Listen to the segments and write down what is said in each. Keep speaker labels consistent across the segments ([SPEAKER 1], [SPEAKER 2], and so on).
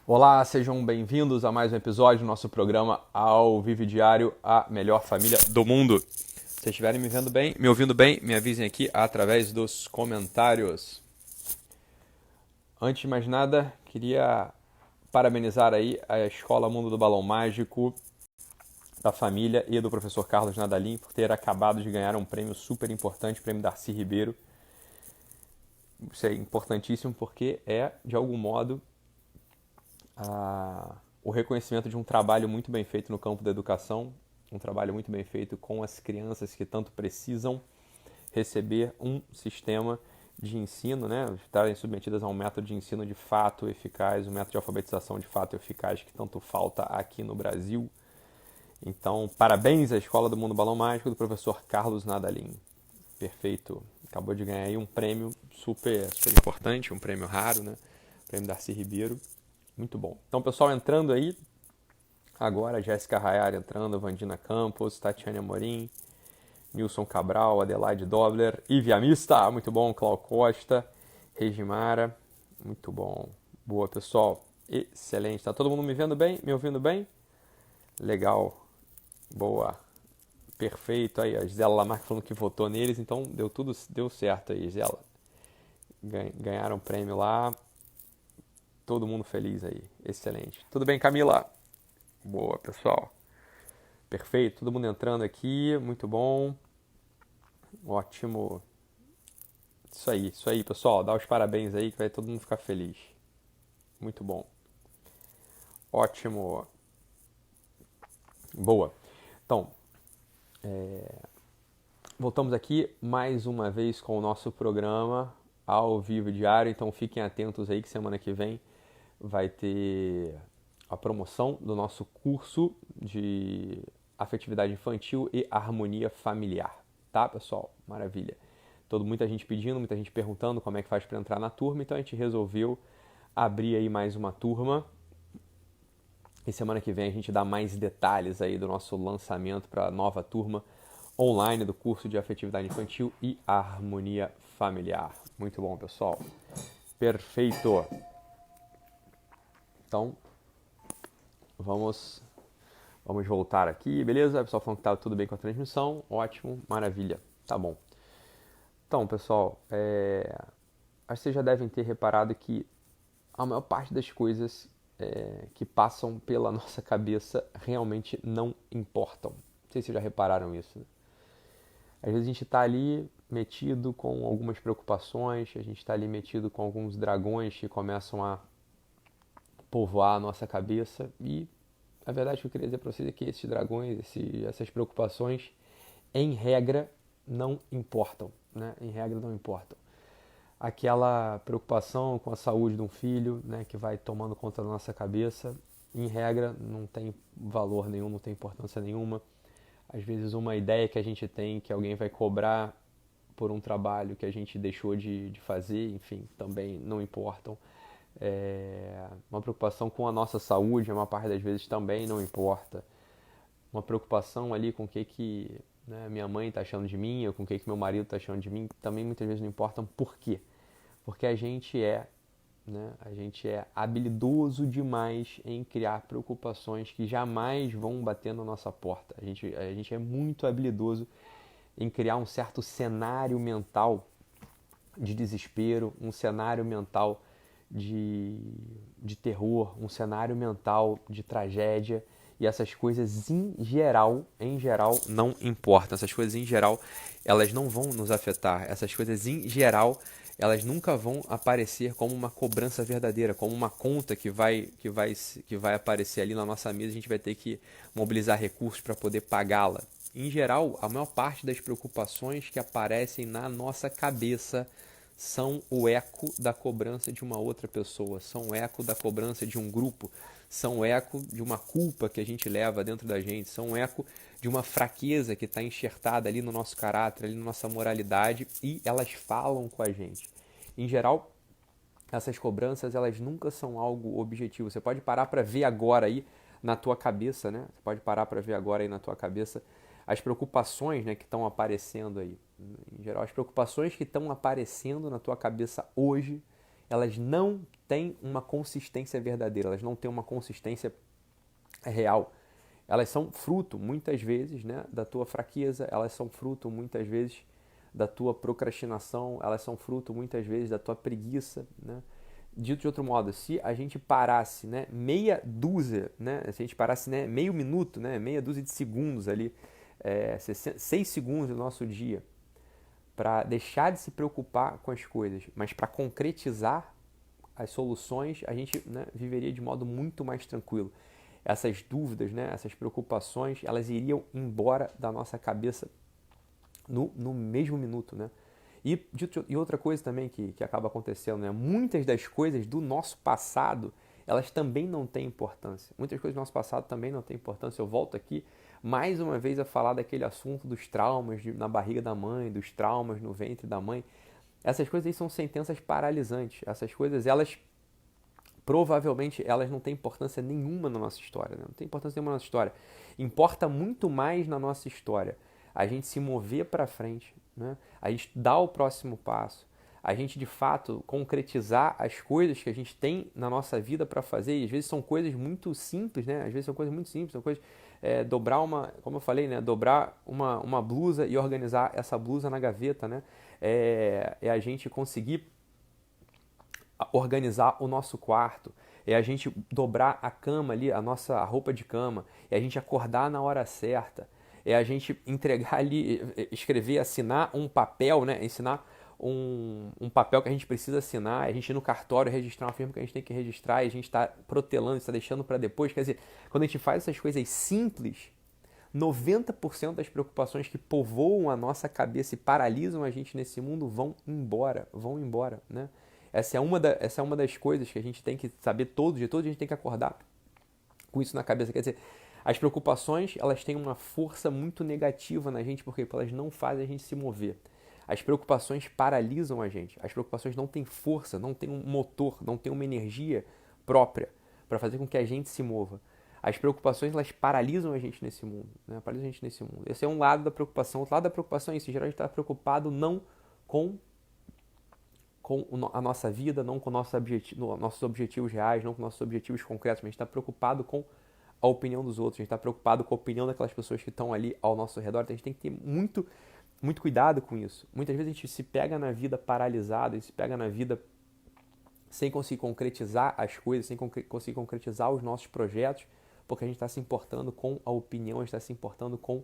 [SPEAKER 1] Olá, sejam bem-vindos a mais um episódio do nosso programa Ao Vivo Diário, a melhor família do mundo. Se estiverem me vendo bem, me ouvindo bem, me avisem aqui através dos comentários. Antes de mais nada, queria parabenizar aí a Escola Mundo do Balão Mágico, da família e do professor Carlos Nadalim por ter acabado de ganhar um prêmio super importante, o prêmio Darcy Ribeiro. Isso é importantíssimo porque é, de algum modo, o reconhecimento de um trabalho muito bem feito no campo da educação, um trabalho muito bem feito com as crianças que tanto precisam receber um sistema de ensino, né, estarem submetidas a um método de ensino de fato eficaz, um método de alfabetização de fato eficaz que tanto falta aqui no Brasil. Então, parabéns à Escola do Mundo Balão Mágico do professor Carlos Nadalim. Perfeito. Acabou de ganhar aí um prêmio super importante, um prêmio raro, né? Prêmio Darcy Ribeiro. Muito bom. Então, pessoal, entrando aí, agora Jéssica Rayar entrando, Vandina Campos, Tatiane Amorim, Nilson Cabral, Adelaide Dobler, Ivi Amista, muito bom, Clau Costa, Regimara, muito bom. Boa, pessoal. Excelente. Tá todo mundo me vendo bem? Me ouvindo bem? Legal. Boa. Perfeito. Aí, a Gisela Lamarck falando que votou neles, então deu certo aí, Gisela. Ganharam o prêmio lá. Todo mundo feliz aí. Excelente. Tudo bem, Camila? Boa, pessoal. Perfeito. Todo mundo entrando aqui. Muito bom. Ótimo. Isso aí, pessoal. Dá os parabéns aí que vai todo mundo ficar feliz. Muito bom. Ótimo. Boa. Então, voltamos aqui mais uma vez com o nosso programa ao vivo diário. Então, fiquem atentos aí que semana que vem vai ter a promoção do nosso curso de afetividade infantil e harmonia familiar. Tá, pessoal? Maravilha. Muita gente pedindo, muita gente perguntando como é que faz para entrar na turma, então a gente resolveu abrir aí mais uma turma. E semana que vem a gente dá mais detalhes aí do nosso lançamento para a nova turma online do curso de afetividade infantil e harmonia familiar. Muito bom, pessoal. Perfeito. Então, vamos voltar aqui, beleza? O pessoal falando que tá tudo bem com a transmissão. Ótimo, maravilha. Tá bom. Então, pessoal, acho que vocês já devem ter reparado que a maior parte das coisas que passam pela nossa cabeça realmente não importam. Não sei se vocês já repararam isso. Né? Às vezes a gente está ali metido com algumas preocupações, a gente está ali metido com alguns dragões que começam a povoar a nossa cabeça e a verdade que eu queria dizer para vocês é que esses dragões, essas preocupações, em regra, não importam. Né? Em regra, não importam. Aquela preocupação com a saúde de um filho, né, que vai tomando conta da nossa cabeça, em regra, não tem valor nenhum, não tem importância nenhuma. Às vezes, uma ideia que a gente tem que alguém vai cobrar por um trabalho que a gente deixou de fazer, enfim, também não importam. Uma preocupação com a nossa saúde, uma parte das vezes também não importa. Uma preocupação ali com o que né, minha mãe está achando de mim, ou com o que meu marido está achando de mim, também muitas vezes não importam. Por quê? Porque a gente é habilidoso demais em criar preocupações que jamais vão bater na nossa porta. A gente é muito habilidoso em criar um certo cenário mental de desespero, um cenário mental de terror, um cenário mental de tragédia. E essas coisas em geral, não importam. Essas coisas em geral, elas não vão nos afetar. Essas coisas em geral, elas nunca vão aparecer como uma cobrança verdadeira, como uma conta que vai aparecer ali na nossa mesa. A gente vai ter que mobilizar recursos para poder pagá-la. Em geral, a maior parte das preocupações que aparecem na nossa cabeça são o eco da cobrança de uma outra pessoa, são o eco da cobrança de um grupo, são o eco de uma culpa que a gente leva dentro da gente, são o eco de uma fraqueza que está enxertada ali no nosso caráter, ali na nossa moralidade, e elas falam com a gente. Em geral, essas cobranças, elas nunca são algo objetivo. Você pode parar para ver agora aí na tua cabeça, né? Você pode parar para ver agora aí na tua cabeça as preocupações, né, que estão aparecendo aí. Em geral, as preocupações que estão aparecendo na tua cabeça hoje, elas não têm uma consistência verdadeira, elas não têm uma consistência real. Elas são fruto, muitas vezes, né, da tua fraqueza, elas são fruto, muitas vezes, da tua procrastinação, elas são fruto, muitas vezes, da tua preguiça, né? Dito de outro modo, se a gente parasse, né, meia dúzia, né, se a gente parasse, né, meio minuto, né, meia dúzia de segundos ali, 6 segundos do nosso dia, para deixar de se preocupar com as coisas, mas para concretizar as soluções, a gente, né, viveria de modo muito mais tranquilo. Essas dúvidas, né, essas preocupações, elas iriam embora da nossa cabeça no mesmo minuto, né? E outra coisa também que acaba acontecendo, né? Muitas das coisas do nosso passado, elas também não têm importância. Muitas coisas do nosso passado também não têm importância. Eu volto aqui mais uma vez a falar daquele assunto dos traumas na barriga da mãe, dos traumas no ventre da mãe. Essas coisas aí são sentenças paralisantes. Essas coisas, elas provavelmente elas não têm importância nenhuma na nossa história, né? Não tem importância nenhuma na nossa história. Importa muito mais na nossa história a gente se mover para frente, né? A gente dar o próximo passo, a gente de fato concretizar as coisas que a gente tem na nossa vida para fazer, e às vezes são coisas muito simples, né? Às vezes são coisas muito simples, são coisas, dobrar como eu falei, né? Dobrar uma blusa e organizar essa blusa na gaveta, né? É a gente conseguir organizar o nosso quarto, é a gente dobrar a cama ali, a nossa roupa de cama, é a gente acordar na hora certa, é a gente entregar ali, escrever, assinar um papel, né? Ensinar um papel que a gente precisa assinar, a gente ir no cartório registrar uma firma que a gente tem que registrar, e a gente está protelando, está deixando para depois. Quer dizer, quando a gente faz essas coisas simples, 90% das preocupações que povoam a nossa cabeça e paralisam a gente nesse mundo vão embora, né? Essa é uma das coisas que a gente tem que saber todo dia a gente tem que acordar com isso na cabeça. Quer dizer, as preocupações, elas têm uma força muito negativa na gente, porque elas não fazem a gente se mover. As preocupações paralisam a gente. As preocupações não têm força, não têm um motor, não têm uma energia própria para fazer com que a gente se mova. As preocupações, elas paralisam a gente nesse mundo, né? Paralisam a gente nesse mundo. Esse é um lado da preocupação. Outro lado da preocupação é isso. Em geral, a gente está preocupado não com a nossa vida, não com nossos objetivos reais, não com nossos objetivos concretos, mas a gente está preocupado com a opinião dos outros, a gente está preocupado com a opinião daquelas pessoas que estão ali ao nosso redor. Então a gente tem que ter muito, muito cuidado com isso. Muitas vezes a gente se pega na vida paralisado, a gente se pega na vida sem conseguir concretizar as coisas, sem conseguir concretizar os nossos projetos, porque a gente está se importando com a opinião, a gente está se importando com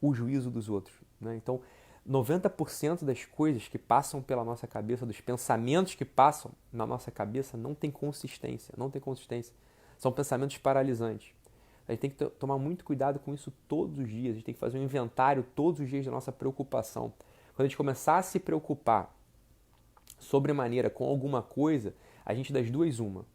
[SPEAKER 1] o juízo dos outros, né? Então, 90% das coisas que passam pela nossa cabeça, dos pensamentos que passam na nossa cabeça, não tem consistência, não tem consistência. São pensamentos paralisantes. A gente tem que tomar muito cuidado com isso todos os dias, a gente tem que fazer um inventário todos os dias da nossa preocupação. Quando a gente começar a se preocupar sobremaneira com alguma coisa, a gente das duas uma.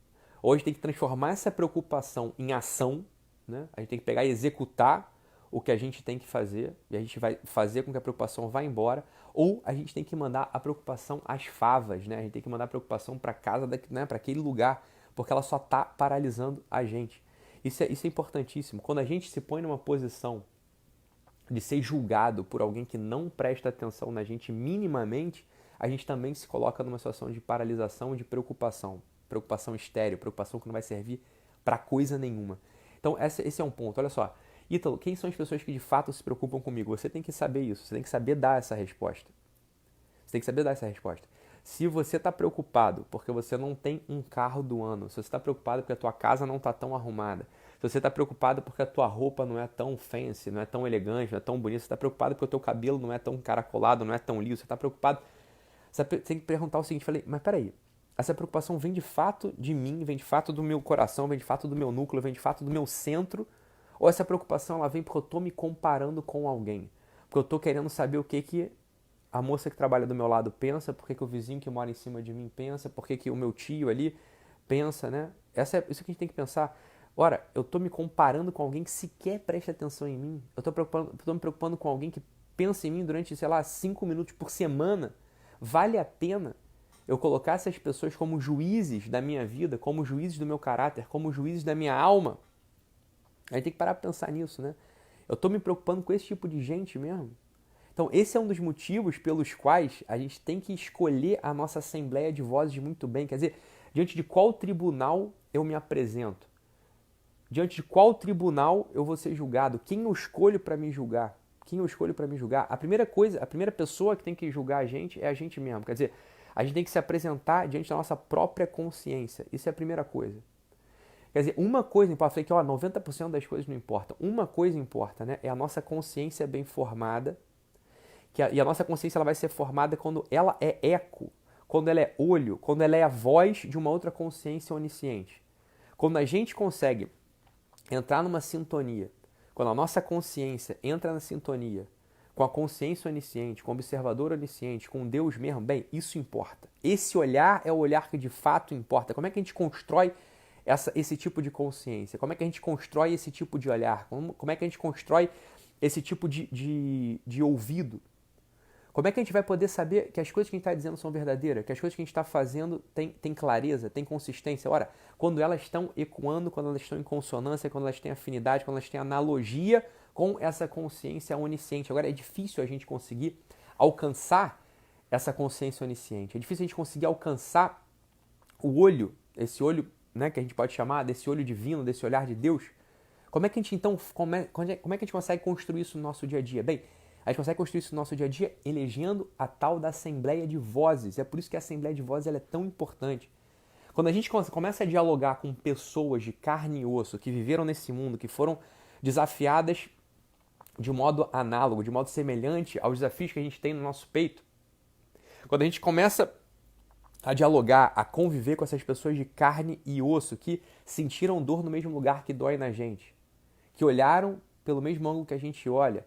[SPEAKER 1] Ou a gente tem que transformar essa preocupação em ação, né? A gente tem que pegar e executar o que a gente tem que fazer, e a gente vai fazer com que a preocupação vá embora, ou a gente tem que mandar a preocupação às favas, né? A gente tem que mandar a preocupação para casa, né? Para aquele lugar, porque ela só está paralisando a gente. Isso é importantíssimo. Quando a gente se põe numa posição de ser julgado por alguém que não presta atenção na gente minimamente, a gente também se coloca numa situação de paralisação, de preocupação estéril, preocupação que não vai servir para coisa nenhuma. Então esse é um ponto. Olha só, Ítalo, quem são as pessoas que de fato se preocupam comigo? Você tem que saber isso, você tem que saber dar essa resposta. Você tem que saber dar essa resposta. Se você está preocupado porque você não tem um carro do ano, se você está preocupado porque a tua casa não está tão arrumada, se você está preocupado porque a tua roupa não é tão fancy, não é tão elegante, não é tão bonita, se você está preocupado porque o teu cabelo não é tão encaracolado, não é tão liso, você está preocupado, você tem que perguntar o seguinte, falei, mas peraí, essa preocupação vem de fato de mim, vem de fato do meu coração, vem de fato do meu núcleo, vem de fato do meu centro, ou essa preocupação ela vem porque eu estou me comparando com alguém, porque eu estou querendo saber o que a moça que trabalha do meu lado pensa, por que o vizinho que mora em cima de mim pensa, por que o meu tio ali pensa, né? Isso que a gente tem que pensar. Ora, eu estou me comparando com alguém que sequer presta atenção em mim. Eu estou me preocupando com alguém que pensa em mim durante, 5 minutos por semana. Vale a pena eu colocar essas pessoas como juízes da minha vida, como juízes do meu caráter, como juízes da minha alma? A gente tem que parar para pensar nisso, né? Eu estou me preocupando com esse tipo de gente mesmo. Então, esse é um dos motivos pelos quais a gente tem que escolher a nossa assembleia de vozes muito bem. Quer dizer, diante de qual tribunal eu me apresento? Diante de qual tribunal eu vou ser julgado? Quem eu escolho para me julgar? Quem eu escolho para me julgar? A primeira coisa, a primeira pessoa que tem que julgar a gente é a gente mesmo. Quer dizer, a gente tem que se apresentar diante da nossa própria consciência. Isso é a primeira coisa. Quer dizer, uma coisa importa. Eu falei que 90% das coisas não importam. Uma coisa importa, né? É a nossa consciência bem formada. E a nossa consciência ela vai ser formada quando ela é eco, quando ela é olho, quando ela é a voz de uma outra consciência onisciente. Quando a gente consegue entrar numa sintonia, quando a nossa consciência entra na sintonia com a consciência onisciente, com o observador onisciente, com Deus mesmo, bem, isso importa. Esse olhar é o olhar que de fato importa. Como é que a gente constrói esse tipo de consciência? Como é que a gente constrói esse tipo de olhar? Como é que a gente constrói esse tipo de ouvido? Como é que a gente vai poder saber que as coisas que a gente está dizendo são verdadeiras, que as coisas que a gente está fazendo tem clareza, tem consistência? Ora, quando elas estão ecoando, quando elas estão em consonância, quando elas têm afinidade, quando elas têm analogia com essa consciência onisciente. Agora, é difícil a gente conseguir alcançar essa consciência onisciente. É difícil a gente conseguir alcançar o olho, esse olho, né, que a gente pode chamar desse olho divino, desse olhar de Deus. Como é que a gente, então, como é que a gente consegue construir isso no nosso dia a dia? Bem, a gente consegue construir isso no nosso dia a dia elegendo a tal da assembleia de vozes. É por isso que a assembleia de vozes ela é tão importante. Quando a gente começa a dialogar com pessoas de carne e osso que viveram nesse mundo, que foram desafiadas de modo análogo, de modo semelhante aos desafios que a gente tem no nosso peito, quando a gente começa a dialogar, a conviver com essas pessoas de carne e osso que sentiram dor no mesmo lugar que dói na gente, que olharam pelo mesmo ângulo que a gente olha,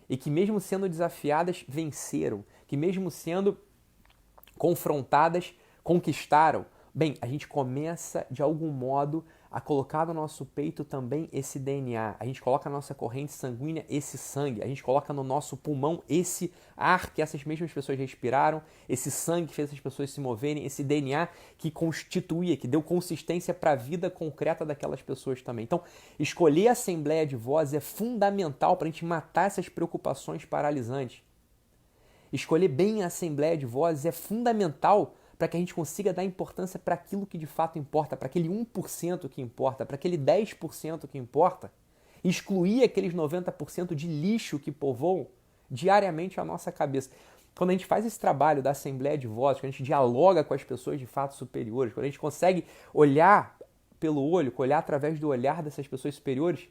[SPEAKER 1] e que mesmo sendo desafiadas, venceram, que mesmo sendo confrontadas, conquistaram. Bem, a gente começa, de algum modo, a colocar no nosso peito também esse DNA. A gente coloca na nossa corrente sanguínea esse sangue. A gente coloca no nosso pulmão esse ar que essas mesmas pessoas respiraram, esse sangue que fez essas pessoas se moverem, esse DNA que constituía, que deu consistência para a vida concreta daquelas pessoas também. Então, escolher a assembleia de vozes é fundamental para a gente matar essas preocupações paralisantes. Escolher bem a assembleia de vozes é fundamental para que a gente consiga dar importância para aquilo que de fato importa, para aquele 1% que importa, para aquele 10% que importa, e excluir aqueles 90% de lixo que povoam diariamente a nossa cabeça. Quando a gente faz esse trabalho da assembleia de vozes, quando a gente dialoga com as pessoas de fato superiores, quando a gente consegue olhar pelo olho, olhar através do olhar dessas pessoas superiores,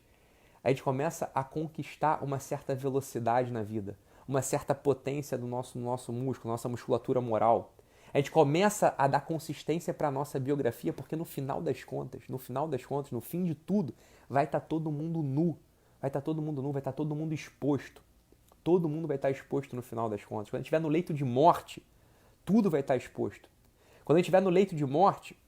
[SPEAKER 1] a gente começa a conquistar uma certa velocidade na vida, uma certa potência do nosso músculo, nossa musculatura moral. A gente começa a dar consistência para a nossa biografia, porque no final das contas, no fim de tudo, vai estar todo mundo nu. Vai estar todo mundo nu, vai estar todo mundo exposto. Todo mundo vai estar exposto no final das contas. Quando a gente estiver no leito de morte, tudo vai estar exposto. Quando a gente estiver no leito de morte,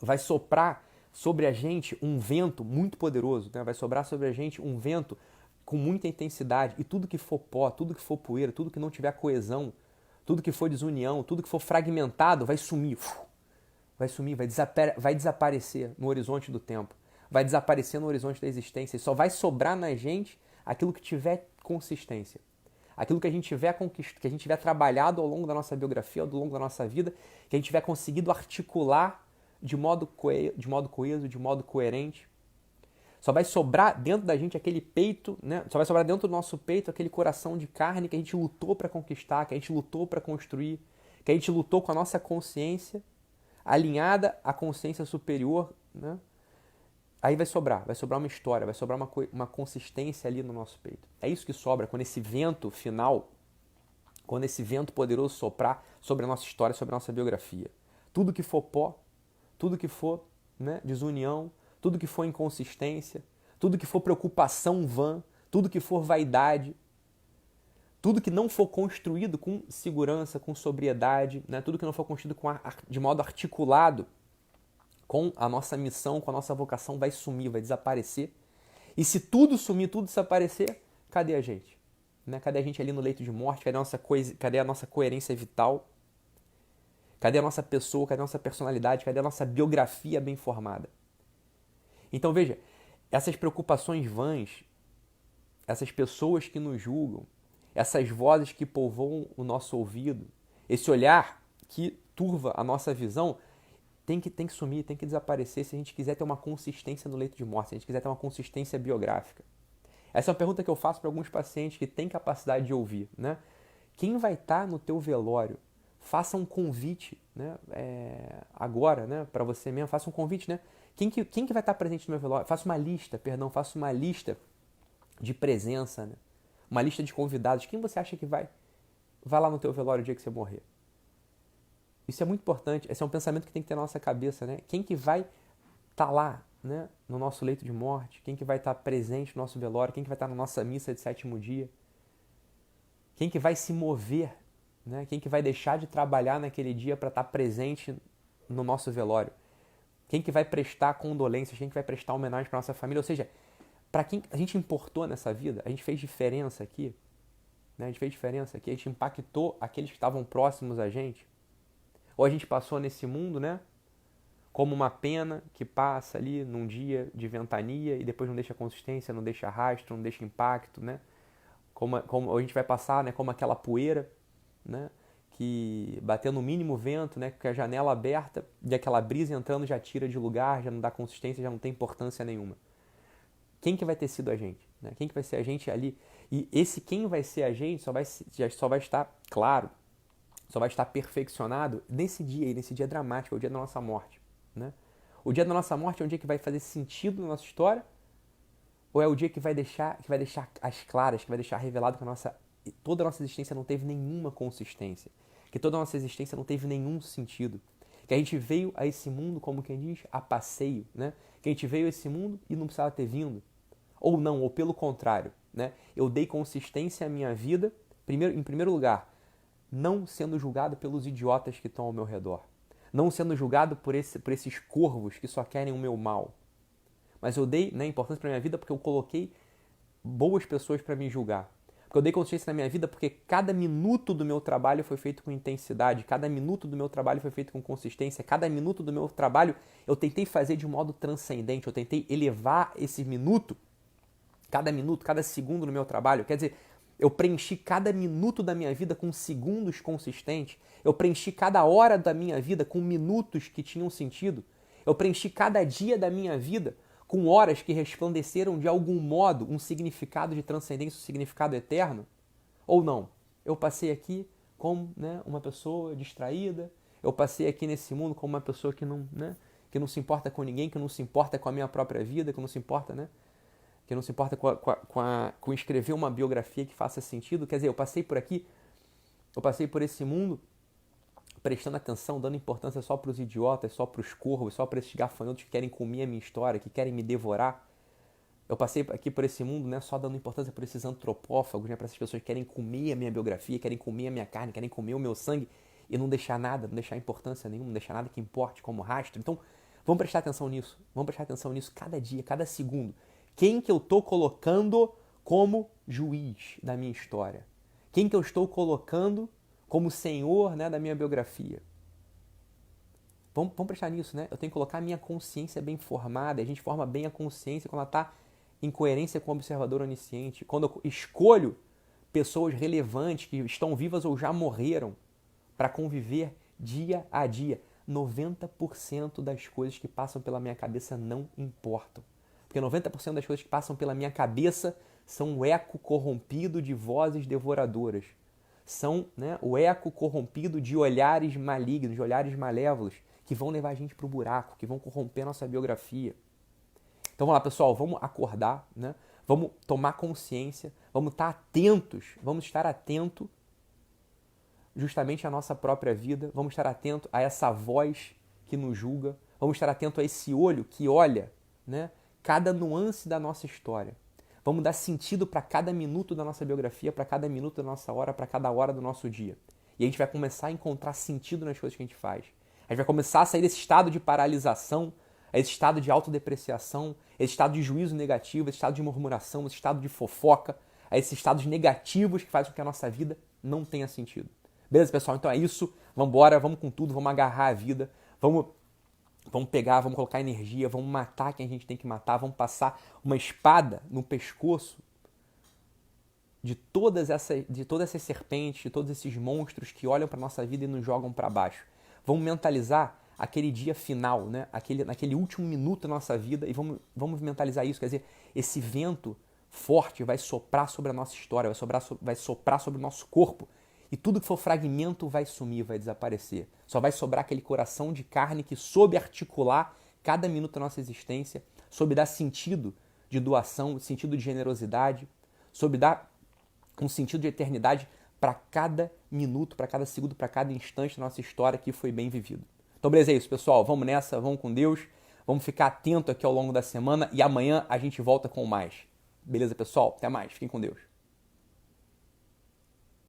[SPEAKER 1] vai soprar sobre a gente um vento muito poderoso, né? Vai sobrar sobre a gente um vento com muita intensidade. E tudo que for pó, tudo que for poeira, tudo que não tiver coesão, tudo que for desunião, tudo que for fragmentado, vai sumir. Vai sumir, vai desaparecer no horizonte do tempo. Vai desaparecer no horizonte da existência. E só vai sobrar na gente aquilo que tiver consistência. Aquilo que a gente tiver conquistado, que a gente tiver trabalhado ao longo da nossa biografia, ao longo da nossa vida, que a gente tiver conseguido articular de modo coeso, de modo coerente. Só vai sobrar dentro da gente aquele peito, né? Só vai sobrar dentro do nosso peito aquele coração de carne que a gente lutou para conquistar, que a gente lutou para construir, que a gente lutou com a nossa consciência alinhada à consciência superior, né? Aí vai sobrar uma história, vai sobrar uma consistência ali no nosso peito. É isso que sobra quando esse vento final, quando esse vento poderoso soprar sobre a nossa história, sobre a nossa biografia. Tudo que for pó, tudo que for, né, desunião, tudo que for inconsistência, tudo que for preocupação vã, tudo que for vaidade, tudo que não for construído com segurança, com sobriedade, né? Tudo que não for construído de modo articulado com a nossa missão, com a nossa vocação, vai sumir, vai desaparecer. E se tudo sumir, tudo desaparecer, cadê a gente? Né? Cadê a gente ali no leito de morte? Cadê a nossa coerência vital? Cadê a nossa pessoa? Cadê a nossa personalidade? Cadê a nossa biografia bem formada? Então veja, essas preocupações vãs, essas pessoas que nos julgam, essas vozes que povoam o nosso ouvido, esse olhar que turva a nossa visão, tem que sumir, tem que desaparecer se a gente quiser ter uma consistência no leito de morte, se a gente quiser ter uma consistência biográfica. Essa é uma pergunta que eu faço para alguns pacientes que têm capacidade de ouvir, né? Quem vai estar no teu velório? Faça um convite, né? Agora, né? Para você mesmo, faça um convite, né? Quem que vai estar presente no meu velório? Faça uma lista de presença, né? Uma lista de convidados. Quem você acha que vai lá no teu velório o dia que você morrer? Isso é muito importante. Esse é um pensamento que tem que ter na nossa cabeça, né? Quem que vai estar lá, né? No nosso leito de morte? Quem que vai estar presente no nosso velório? Quem que vai estar na nossa missa de sétimo dia? Quem que vai se mover, né? Quem que vai deixar de trabalhar naquele dia para estar presente no nosso velório? Quem que vai prestar condolências? Quem que vai prestar homenagem para nossa família? Ou seja, para quem a gente importou nessa vida, a gente fez diferença aqui, né? A gente impactou aqueles que estavam próximos a gente. Ou a gente passou nesse mundo, né? Como uma pena que passa ali num dia de ventania e depois não deixa consistência, não deixa rastro, não deixa impacto, né? Como a gente vai passar, né? Como aquela poeira, né? Que batendo no mínimo vento, né? Com a janela aberta e aquela brisa entrando já tira de lugar, já não dá consistência, já não tem importância nenhuma. Quem que vai ter sido a gente? Né? Quem que vai ser a gente ali? E esse quem vai ser a gente só vai estar claro, só vai estar perfeccionado nesse dia dramático, é o dia da nossa morte. Né? O dia da nossa morte é um dia que vai fazer sentido na nossa história? Ou é o dia que vai deixar as claras, que vai deixar revelado que toda a nossa existência não teve nenhuma consistência, que toda a nossa existência não teve nenhum sentido, que a gente veio a esse mundo, como quem diz, a passeio, né? Que a gente veio a esse mundo e não precisava ter vindo, ou não, ou pelo contrário, né? Eu dei consistência à minha vida, em primeiro lugar, não sendo julgado pelos idiotas que estão ao meu redor, não sendo julgado por esses corvos que só querem o meu mal. Mas eu dei, né, importância para minha vida porque eu coloquei boas pessoas para me julgar. Porque eu dei consciência na minha vida porque cada minuto do meu trabalho foi feito com intensidade, cada minuto do meu trabalho foi feito com consistência, cada minuto do meu trabalho eu tentei fazer de modo transcendente, eu tentei elevar esse minuto, cada segundo no meu trabalho. Quer dizer, eu preenchi cada minuto da minha vida com segundos consistentes, eu preenchi cada hora da minha vida com minutos que tinham sentido, eu preenchi cada dia da minha vida com horas que resplandeceram de algum modo um significado de transcendência, um significado eterno? Ou não? Eu passei aqui como, né, uma pessoa distraída, eu passei aqui nesse mundo como uma pessoa que não se importa com ninguém, que não se importa com a minha própria vida, que não se importa, né? Que não se importa com escrever uma biografia que faça sentido. Quer dizer, eu passei por esse mundo prestando atenção, dando importância só para os idiotas, só para os corvos, só para esses gafanhotos que querem comer a minha história, que querem me devorar. Eu passei aqui por esse mundo, né, só dando importância para esses antropófagos, né, para essas pessoas que querem comer a minha biografia, querem comer a minha carne, querem comer o meu sangue e não deixar nada, não deixar importância nenhuma, não deixar nada que importe como rastro. Então, vamos prestar atenção nisso. Vamos prestar atenção nisso cada dia, cada segundo. Quem que eu estou colocando como juiz da minha história? Quem que eu estou colocando como senhor, né, da minha biografia? Vamos prestar nisso, né? Eu tenho que colocar a minha consciência bem formada. A gente forma bem a consciência quando ela está em coerência com o observador onisciente. Quando eu escolho pessoas relevantes que estão vivas ou já morreram para conviver dia a dia. 90% das coisas que passam pela minha cabeça não importam. Porque 90% das coisas que passam pela minha cabeça são o eco corrompido de vozes devoradoras. São, né, o eco corrompido de olhares malignos, de olhares malévolos, que vão levar a gente para o buraco, que vão corromper a nossa biografia. Então vamos lá, pessoal, vamos acordar, né? Vamos tomar consciência, vamos estar atento justamente à nossa própria vida, vamos estar atento a essa voz que nos julga, vamos estar atento a esse olho que olha, né, cada nuance da nossa história. Vamos dar sentido para cada minuto da nossa biografia, para cada minuto da nossa hora, para cada hora do nosso dia. E a gente vai começar a encontrar sentido nas coisas que a gente faz. A gente vai começar a sair desse estado de paralisação, esse estado de autodepreciação, esse estado de juízo negativo, esse estado de murmuração, esse estado de fofoca, a esses estados negativos que fazem com que a nossa vida não tenha sentido. Beleza, pessoal? Então é isso. Vamos embora, vamos com tudo, vamos agarrar a vida, vamos pegar, vamos colocar energia, vamos matar quem a gente tem que matar, vamos passar uma espada no pescoço de todas essas serpentes, de todos esses monstros que olham para a nossa vida e nos jogam para baixo. Vamos mentalizar aquele dia final, né? Naquele último minuto da nossa vida, e vamos mentalizar isso. Quer dizer, esse vento forte vai soprar sobre a nossa história, vai soprar sobre o nosso corpo, e tudo que for fragmento vai sumir, vai desaparecer. Só vai sobrar aquele coração de carne que soube articular cada minuto da nossa existência, soube dar sentido de doação, sentido de generosidade, soube dar um sentido de eternidade para cada minuto, para cada segundo, para cada instante da nossa história que foi bem vivido. Então, beleza, é isso, pessoal. Vamos nessa, vamos com Deus. Vamos ficar atento aqui ao longo da semana e amanhã a gente volta com mais. Beleza, pessoal? Até mais. Fiquem com Deus.